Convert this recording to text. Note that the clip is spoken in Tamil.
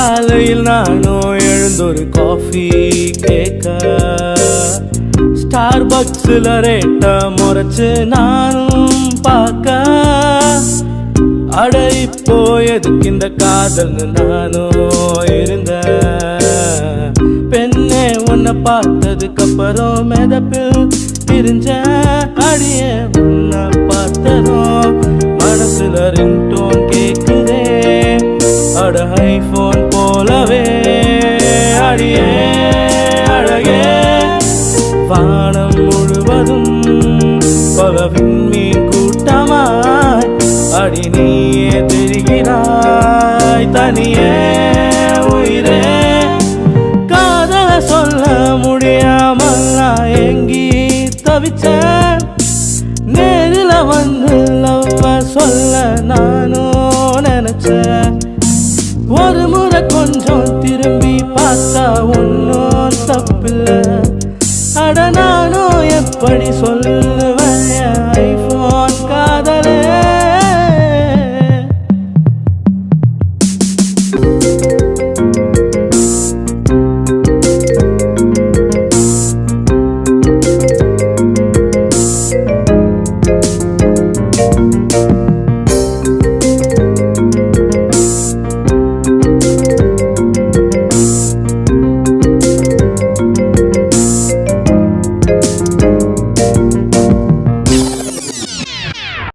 காலையில் நானும் எழுந்தொரு காஃபி கேட்க ஸ்டார்பக்ஸ்ல ரேட்ட முறைச்சு நானும் பார்க்க அட இப்போ எதுக்கு இந்த காதல்னு நானும் இருந்த பெண்ணே உன்னை பார்த்ததுக்கு அப்புறம் மிதப்பில் பிரிஞ்ச அடிய உன்னை பார்த்ததும் மனசுல ரிங்டோன் கேக்குதே அட ஐபோன் போலவே அடியே அழகே வானம் முழுவதும் பல விண்மீன் கூட்டமாய் அடி நீயே தெரிகிறாய் தனியே உயிரே காதல சொல்ல முடியாமல் நான் எங்கி தவிச்சேன் நேரில் வந்து